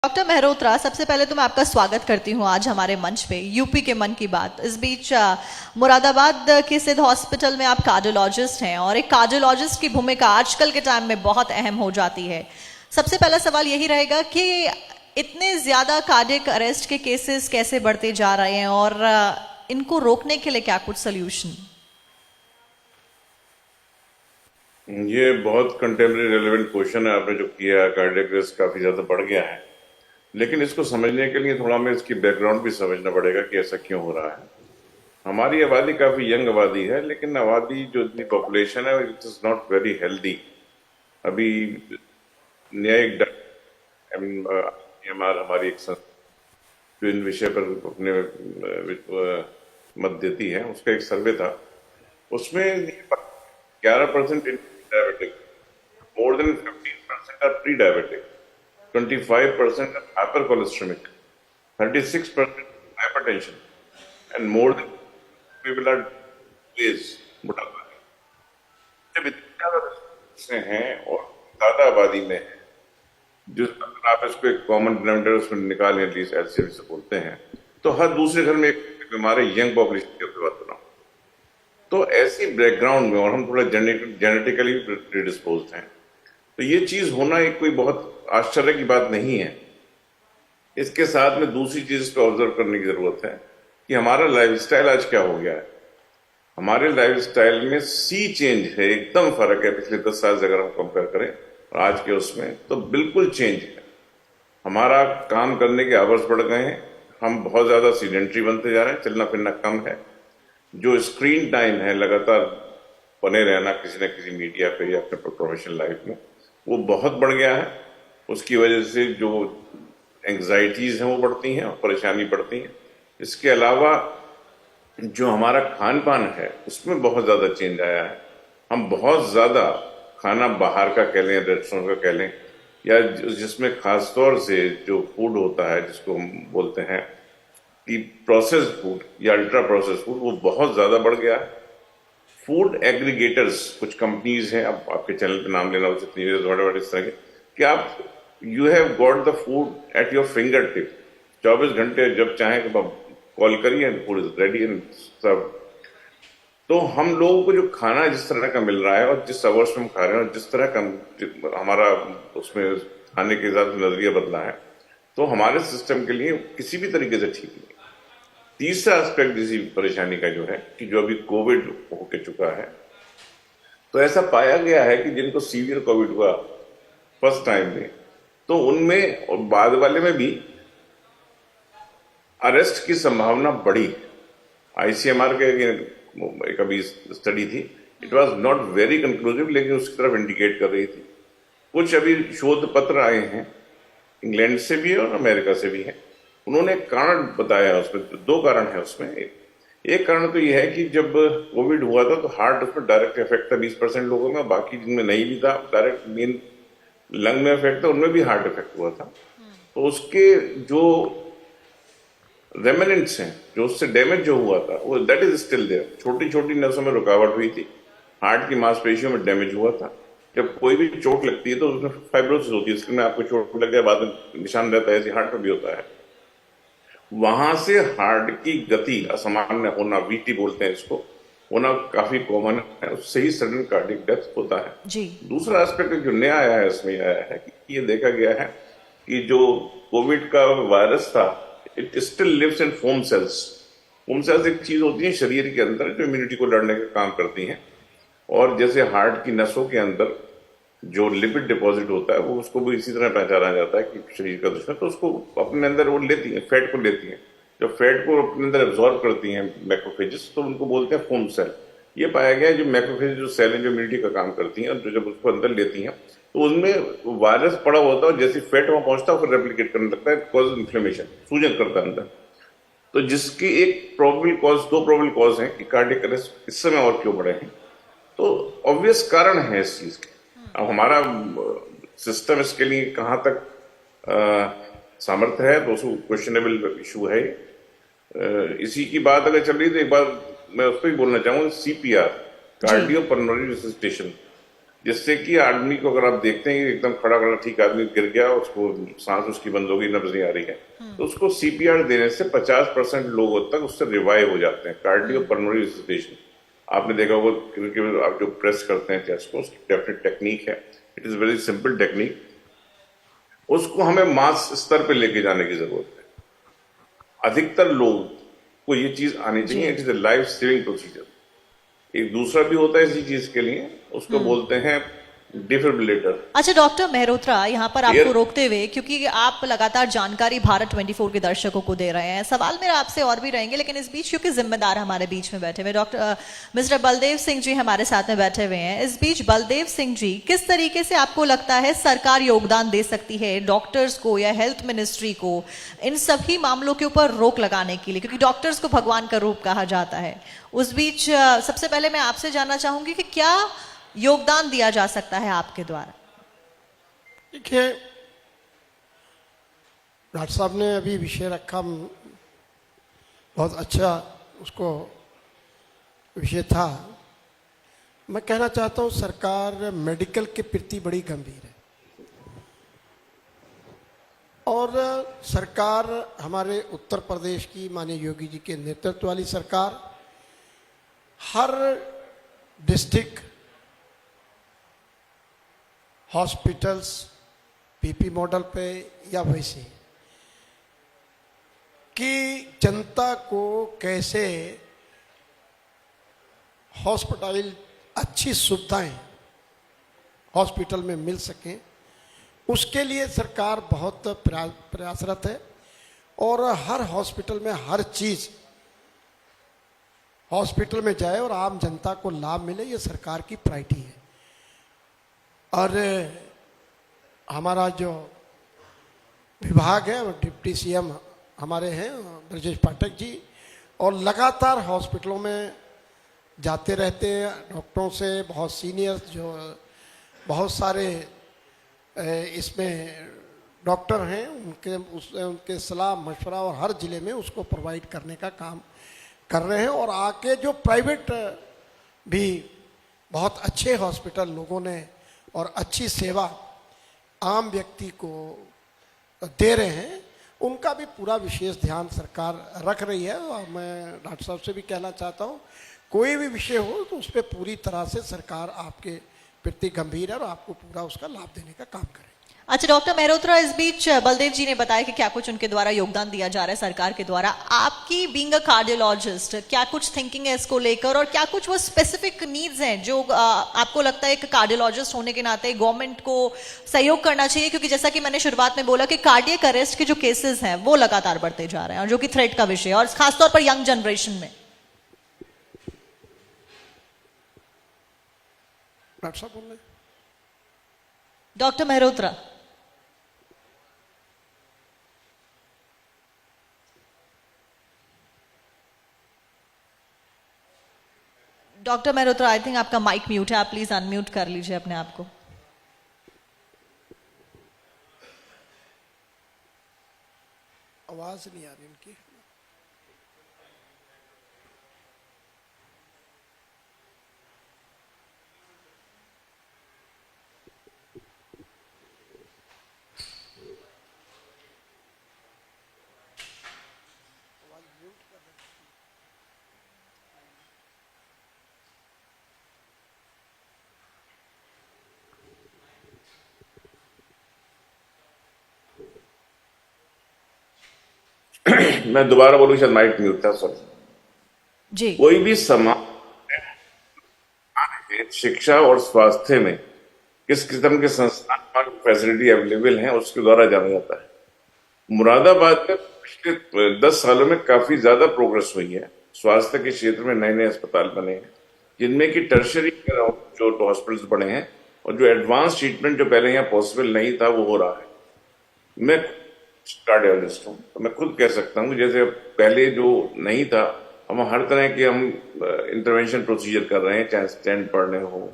Doctor Mehrotra, सबसे पहले तो मैं आपका स्वागत करती हूं आज हमारे मंच पे यूपी के मन की बात। इस बीच मुरादाबाद के सिद्ध हॉस्पिटल में आप कार्डियोलॉजिस्ट हैं और एक कार्डियोलॉजिस्ट की भूमिका आजकल के टाइम में बहुत अहम हो जाती है। सबसे पहला सवाल यही रहेगा कि इतने ज्यादा कार्डियक अरेस्ट के केसेस कैसे बढ़ते जा रहे हैं और इनको रोकने के लिए क्या कुछ सोल्यूशन? ये बहुत कंटेम्प्रेरी रेलेवेंट क्वेश्चन है आपने जो किया है। कार्डियक रिस्क काफी ज्यादा बढ़ गया है, लेकिन इसको समझने के लिए थोड़ा हमें इसकी बैकग्राउंड भी समझना पड़ेगा कि ऐसा क्यों हो रहा है। हमारी आबादी काफी यंग आबादी है, लेकिन आबादी जो इतनी पॉपुलेशन है it is not very healthy. अभी न्यायिक हमारी एक जो इन विषय पर अपने मत देती है, उसका एक सर्वे था, उसमें 11% diabetic, more than 15% are pre-diabetic, 25% are hypercholestemic, 36% hypertension, and more than people are obese, मोटापा है। जब इतने ज्यादा से हैं और ज्यादा आबादी में है, जो अगर आप इसको एक कॉमन डिनोमिनेटर उसमें निकालें, एटलीस्ट एलसीएम से बोलते हैं, तो हर दूसरे घर में एक बीमार यंग पॉपुलेशन की बात कर रहा हूं। तो ऐसी बैकग्राउंड में, और हम थोड़ा जेनेटिकली प्रीडिस्पोज्ड हैं, तो ये चीज होना एक कोई बहुत आश्चर्य की बात नहीं है। इसके साथ में दूसरी चीज पे ऑब्जर्व करने की जरूरत है कि हमारा लाइफस्टाइल आज क्या हो गया है। हमारे लाइफस्टाइल में सी चेंज है, एकदम फर्क है। पिछले 10 साल से अगर हम कंपेयर करें और आज के उसमें, तो बिल्कुल चेंज है। हमारा काम करने के आवर्स बढ़ गए हैं, हम बहुत ज्यादा सीडेंट्री बनते जा रहे हैं, चलना फिरना कम है। जो स्क्रीन टाइम है, लगातार बने रहना किसी न किसी मीडिया पे या अपने प्रोफेशनल लाइफ में, वो बहुत बढ़ गया है। उसकी वजह से जो एंग्जाइटीज हैं वो बढ़ती हैं और परेशानी बढ़ती है। इसके अलावा जो हमारा खान पान है उसमें बहुत ज्यादा चेंज आया है। हम बहुत ज्यादा खाना बाहर का कह लें, रेस्टोरेंट का कह लें, या जिसमें खासतौर से जो फूड होता है जिसको हम बोलते हैं कि प्रोसेस्ड फूड या अल्ट्रा प्रोसेस्ड फूड, वो बहुत ज्यादा बढ़ गया है। फूड एग्रीगेटर्स, कुछ कंपनीज हैं, अब आपके चैनल पे नाम लेना उचित नहीं है, बड़े इस तरह के, कि आप you have got the food at your finger tip. 24 घंटे जब चाहें तो आप कॉल करिए, फूड इज रेडी एंड सब। तो हम लोगों को जो खाना जिस तरह का मिल रहा है और जिस अवर्स में हम खा रहे हैं और जिस तरह का हमारा उसमें खाने के साथ नजरिया बदला है, तो हमारे सिस्टम के लिए किसी भी तरीके से ठीक नहीं। तीसरा एस्पेक्ट इसी परेशानी का जो है कि जो अभी कोविड होके चुका है, तो ऐसा पाया गया है कि जिनको सीवियर कोविड हुआ फर्स्ट टाइम में, तो उनमें और बाद वाले में भी अरेस्ट की संभावना बढ़ी। आईसीएमआर के एक अभी स्टडी थी, it was not very conclusive, लेकिन उसकी तरफ इंडिकेट कर रही थी। कुछ अभी शोध पत्र आए हैं, इंग्लैंड से भी है और अमेरिका से भी है। उन्होंने कारण बताया, उसमें 2 कारण है उसमें। एक कारण तो यह है कि जब कोविड हुआ था तो हार्ट उसमें डायरेक्ट इफेक्ट था 20% लोगों में, बाकी जिनमें नहीं भी था डायरेक्ट मेन लंग में इफेक्ट था, उनमें भी हार्ट इफेक्ट हुआ था। तो उसके जो रेमिनेंट्स हैं, जो उससे डैमेज जो हुआ था, वो दैट इज स्टिल देयर। छोटी छोटी नसों में रुकावट हुई थी, हार्ट की मांसपेशियों में डैमेज हुआ था। जब कोई भी चोट लगती है तो उसमें फाइब्रोसिस होती है, स्किन में आपको चोट लग जाए बाद में निशान रहता है, ऐसे हार्ट में भी होता है। वहां से हार्ट की गति असामान्य होना, वीटी बोलते हैं इसको, होना काफी कॉमन है, उससे ही सडन कार्डियक डेथ होता है जी। दूसरा एस्पेक्ट जो नया आया है इसमें आया है कि ये देखा गया है कि जो कोविड का वायरस था, it still lives in foam cells. Foam cells एक चीज होती है शरीर के अंदर जो इम्यूनिटी को लड़ने का काम करती हैं, और जैसे हार्ट की नसों के अंदर जो लिपिड डिपॉजिट होता है, वो उसको भी इसी तरह पहचाना जाता है कि शरीर का दुश्मन, तो उसको अपने अंदर वो लेती है, फैट को लेती है। जब फैट को अपने अंदर एब्जॉर्ब करती हैं मैक्रोफेजेस, तो उनको बोलते हैं फोम सेल। ये पाया गया है जो मैक्रोफेज जो सेल है जो इम्यूनिटी का काम करती हैं, और जो जब उसको अंदर लेती हैं तो उनमें वायरस पड़ा होता है, और जैसे फैट वहां पहुंचता है फिर रेप्लिकेट करने लगता है, कॉज इन्फ्लेमेशन, सूजन करता है अंदर। तो जिसकी एक प्रोबेबल कॉज, 2 प्रोबेबल कॉज है कि कार्डियक अरेस्ट इस समय और क्यों बढ़े हैं। तो ऑब्वियस कारण है इस चीज के। अब हमारा सिस्टम इसके लिए कहां तक सामर्थ्य है, तो उसको क्वेश्चनेबल इशू है। इसी की बात अगर चल रही तो एक बार मैं उस पर भी बोलना चाहूंगा, सीपीआर, कार्डियो पल्मोनरी रिससिटेशन, जिससे कि आदमी को, अगर आप देखते हैं कि एकदम खड़ा खड़ा ठीक आदमी गिर गया, उसको सांस उसकी बंद हो गई, नब्ज नहीं आ रही है, तो उसको सीपीआर देने से 50% लोगों तक उससे रिवाइव हो जाते हैं। कार्डियो पल्मोनरी रिससिटेशन आपने देखा होगा, क्योंकि आप जो प्रेस करते हैं चेस्ट को, उसकी डेफिनेट टेक्निक है, it is very simple technique. उसको हमें मास स्तर पे लेके जाने की जरूरत है। अधिकतर लोग को ये चीज आनी चाहिए। It is a life saving procedure. एक दूसरा भी होता है इसी चीज के लिए, उसको बोलते हैं डिफिब्रिलेटर। अच्छा डॉक्टर मेहरोत्रा, यहाँ पर आपको एयर रोकते हुए, क्योंकि आप लगातार जानकारी भारत 24 के दर्शकों को दे रहे हैं, सवाल मेरा आपसे और भी रहेंगे, लेकिन इस बीच क्योंकि जिम्मेदार हमारे बीच में बैठे हुए डॉक्टर मिस्टर बलदेव सिंह जी हमारे साथ में बैठे हुए हैं। इस बीच बलदेव सिंह जी, किस तरीके से आपको लगता है सरकार योगदान दे सकती है डॉक्टर्स को या हेल्थ मिनिस्ट्री को इन सभी मामलों के ऊपर रोक लगाने के लिए, क्योंकि डॉक्टर्स को भगवान का रूप कहा जाता है। उस बीच सबसे पहले मैं आपसे जानना चाहूंगी कि क्या योगदान दिया जा सकता है आपके द्वारा? देखिए, डॉक्टर साहब ने अभी विषय रखा, बहुत अच्छा उसको विषय था। मैं कहना चाहता हूं सरकार मेडिकल के प्रति बड़ी गंभीर है, और सरकार हमारे उत्तर प्रदेश की माननीय योगी जी के नेतृत्व वाली सरकार हर डिस्ट्रिक्ट हॉस्पिटल्स पीपी मॉडल पे या वैसे कि जनता को कैसे हॉस्पिटल अच्छी सुविधाएं हॉस्पिटल में मिल सकें, उसके लिए सरकार बहुत प्रयासरत है। और हर हॉस्पिटल में हर चीज हॉस्पिटल में जाए और आम जनता को लाभ मिले, ये सरकार की प्रायोरिटी है। और हमारा जो विभाग है, डिप्टी सीएम हमारे हैं ब्रजेश पाठक जी, और लगातार हॉस्पिटलों में जाते रहते हैं। डॉक्टरों से बहुत सीनियर जो बहुत सारे इसमें डॉक्टर हैं, उनके सलाह मशवरा और हर जिले में उसको प्रोवाइड करने का काम कर रहे हैं। और आके जो प्राइवेट भी बहुत अच्छे हॉस्पिटल लोगों ने और अच्छी सेवा आम व्यक्ति को दे रहे हैं, उनका भी पूरा विशेष ध्यान सरकार रख रही है। और मैं डॉक्टर साहब से भी कहना चाहता हूँ, कोई भी विषय हो तो उस पर पूरी तरह से सरकार आपके प्रति गंभीर है और आपको पूरा उसका लाभ देने का काम करे। अच्छा डॉक्टर मेहरोत्रा, इस बीच बलदेव जी ने बताया कि क्या कुछ उनके द्वारा योगदान दिया जा रहा है सरकार के द्वारा। आपकी बीइंग अ कार्डियोलॉजिस्ट क्या कुछ थिंकिंग है इसको लेकर, और क्या कुछ वो स्पेसिफिक नीड्स हैं जो आपको लगता है एक कार्डियोलॉजिस्ट होने के नाते गवर्नमेंट को सहयोग करना चाहिए? क्योंकि जैसा कि मैंने शुरुआत में बोला कि कार्डियक अरेस्ट के जो केसेस हैं वो लगातार बढ़ते जा रहे हैं, और जो कि थ्रेट का विषय है, और खासतौर पर यंग जनरेशन में। डॉक्टर साहब बोल रहे हैं। Doctor Mehrotra, doctor Mehrotra, I think आपका माइक म्यूट है, आप प्लीज अनम्यूट कर लीजिए अपने आप को। आवाज नहीं आ रही उनकी। मैं दोबारा बोलूँ, शायद माइक म्यूट था सर जी। कोई भी समाज शिक्षा और स्वास्थ्य में किस किस्म के संस्थान फैसिलिटी अवेलेबल हैं उसके द्वारा जाना जाता है। मुरादाबाद में पिछले 10 सालों में काफी ज्यादा प्रोग्रेस हुई है। स्वास्थ्य के क्षेत्र में नए नए अस्पताल बने हैं, जिनमें कि टर्शरी जो हॉस्पिटल्स बने हैं, और जो एडवांस ट्रीटमेंट जो पहले यहाँ पॉसिबल नहीं था वो हो रहा है। मैं कार्डियोलॉजिस्ट हूँ, तो मैं खुद कह सकता हूँ जैसे पहले जो नहीं था, हम हर तरह के हम इंटरवेंशन प्रोसीजर कर रहे हैं, चाहे स्टेंट पड़ने हो,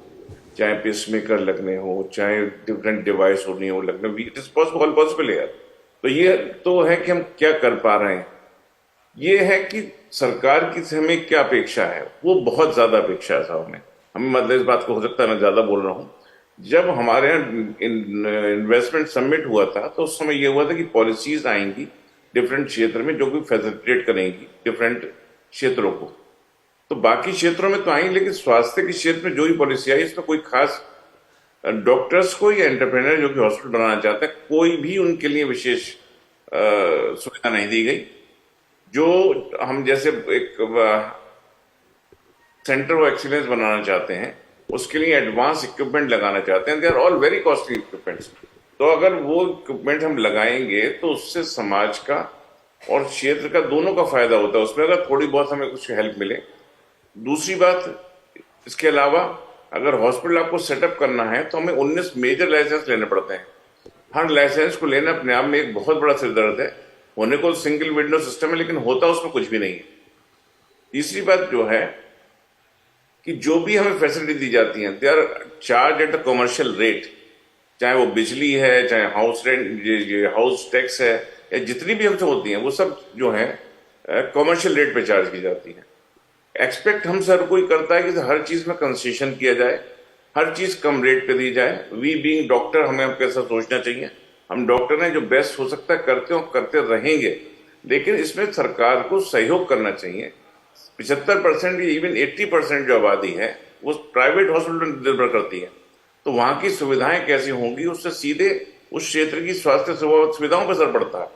चाहे पेसमेकर लगने हो, चाहे डिफरेंट डिवाइस होनी हो लगने, इट इज पॉसिबल, पॉसिबल है। तो ये तो है कि हम क्या कर पा रहे हैं, ये है कि सरकार की से हमें क्या अपेक्षा है, वो बहुत ज्यादा अपेक्षा है साहब हमें। मतलब इस बात को हो सकता है मैं ज्यादा बोल रहा हूँ, जब हमारे यहाँ इन्वेस्टमेंट समिट हुआ था तो उस समय ये हुआ था कि पॉलिसीज आएंगी डिफरेंट क्षेत्र में जो कि फैसिलिटेट करेंगी डिफरेंट क्षेत्रों को। तो बाकी क्षेत्रों में तो आई, लेकिन स्वास्थ्य के क्षेत्र में जो भी पॉलिसी आई इसमें कोई खास डॉक्टर्स को या एंटरप्रेन्योर जो कि हॉस्पिटल बनाना चाहते हैं कोई भी उनके लिए विशेष सुविधा नहीं दी गई। जो हम जैसे एक सेंटर ऑफ एक्सीलेंस बनाना चाहते हैं उसके लिए एडवांस इक्विपमेंट लगाना चाहते हैं, they are all very costly equipments. तो अगर वो इक्विपमेंट हम लगाएंगे तो उससे समाज का और क्षेत्र का दोनों का फायदा होता है, उसमें अगर थोड़ी बहुत हमें कुछ हेल्प मिले। दूसरी बात, इसके अलावा अगर हॉस्पिटल आपको सेटअप करना है तो हमें 19 मेजर लाइसेंस लेने पड़ते हैं। हर लाइसेंस को लेना अपने आप में एक बहुत बड़ा सिरदर्द है। होने को सिंगल विंडो सिस्टम है लेकिन होता उसमें कुछ भी नहीं है। तीसरी बात जो है कि जो भी हमें फैसिलिटी दी जाती है they are charge at the commercial rate, चाहे वो बिजली है, चाहे हाउस रेंट, ये हाउस टैक्स है, या जितनी भी हमसे होती हैं वो सब जो है कमर्शियल रेट पे चार्ज की जाती है। एक्सपेक्ट हम सर कोई करता है कि हर चीज में कंसेशन किया जाए, हर चीज कम रेट पे दी जाए। वी बीइंग डॉक्टर हमें अब कैसा सोचना चाहिए, हम डॉक्टर हैं जो बेस्ट हो सकता है करते हो करते रहेंगे, लेकिन इसमें सरकार को सहयोग करना चाहिए। 75% या इवन 80% जो आबादी है वो प्राइवेट हॉस्पिटल निर्भर करती है, तो वहां की सुविधाएं कैसी होंगी उससे सीधे उस क्षेत्र की स्वास्थ्य सुविधाओं पर असर पड़ता है।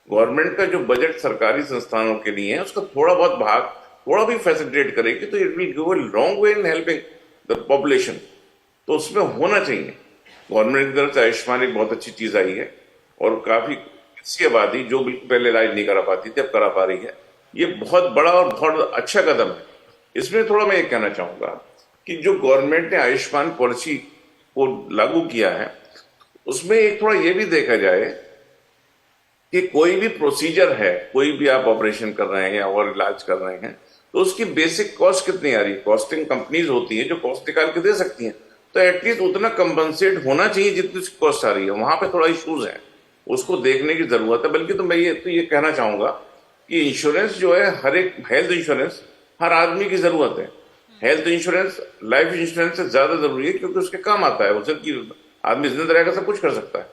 गवर्नमेंट का जो बजट सरकारी संस्थानों के लिए है उसका थोड़ा बहुत भाग थोड़ा भी फैसिलिटेट करेगी तो it will go a long way in helping the population. तो उसमें होना चाहिए। गवर्नमेंट की तरफ से आयुष्मान एक बहुत अच्छी चीज आई है और काफी ऐसी आबादी जो बिल्कुल पहले इलाज नहीं करा पाती थी अब करा पा रही है। ये बहुत बड़ा और बहुत अच्छा कदम है। इसमें थोड़ा मैं ये कहना चाहूंगा कि जो गवर्नमेंट ने आयुष्मान पॉलिसी को लागू किया है उसमें एक थोड़ा ये भी देखा जाए कि कोई भी प्रोसीजर है, कोई भी आप ऑपरेशन कर रहे हैं या और इलाज कर रहे हैं तो उसकी बेसिक कॉस्ट कितनी आ रही है। कॉस्टिंग कंपनीज होती है जो कॉस्ट निकाल के दे सकती हैं, तो एटलीस्ट उतना कंपनसेट होना चाहिए जितनी उसकी कॉस्ट आ रही है। वहां पे थोड़ा इश्यूज है, उसको देखने की जरूरत है। बल्कि तो मैं ये कहना चाहूंगा कि इंश्योरेंस जो है, हर एक हेल्थ इंश्योरेंस हर आदमी की जरूरत है। हेल्थ इंश्योरेंस लाइफ इंश्योरेंस से ज्यादा जरूरी है क्योंकि उसके काम आता है, उसे कि आदमी जिंदा रहेगा सब कुछ कर सकता है।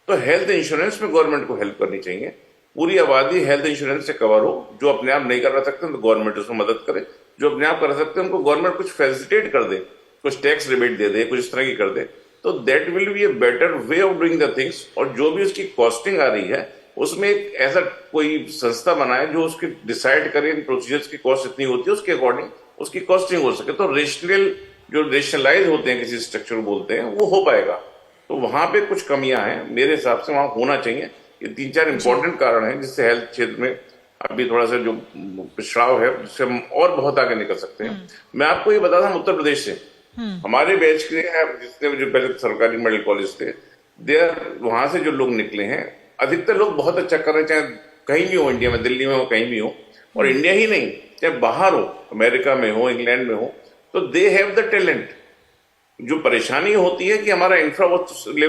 तो हेल्थ इंश्योरेंस में गवर्नमेंट को हेल्प करनी चाहिए। पूरी आबादी हेल्थ इंश्योरेंस से कवर हो। जो अपने आप नहीं करा सकते तो गवर्नमेंट उसमें मदद करे, जो अपने आप कर सकते हैं उनको गवर्नमेंट कुछ फैसिलिटेट कर दे, कुछ टैक्स रिबेट दे दे, कुछ इस तरह की कर दे, तो that will be a better way of doing the things. और जो भी उसकी कॉस्टिंग आ रही है उसमें एक ऐसा कोई संस्था बनाए जो उसके डिसाइड करे इन प्रोसीजर्स की कॉस्ट इतनी होती है उसके अकॉर्डिंग उसकी कॉस्टिंग हो सके। तो रेशनल जो रेशनलाइज होते हैं किसी स्ट्रक्चर बोलते हैं वो हो पाएगा। तो वहां पे कुछ कमियां हैं मेरे हिसाब से, वहां होना चाहिए। ये 3-4 इंपॉर्टेंट कारण हैं जिससे हेल्थ क्षेत्र में अभी थोड़ा सा जो पिछड़ाव है उससे हम और बहुत आगे निकल सकते हैं। मैं आपको ये बता था उत्तर प्रदेश से हमारे बैच के जितने जो पहले सरकारी मेडिकल कॉलेज थे वहां से जो लोग निकले हैं अधिकतर लोग बहुत अच्छा कर रहे हैं, चाहे कहीं भी हो इंडिया में, दिल्ली में हो कहीं भी हो, और इंडिया ही नहीं चाहे बाहर हो, अमेरिका में हो, इंग्लैंड में हो, तो दे हैव द टैलेंट। जो परेशानी होती है कि हमारा इंफ्रा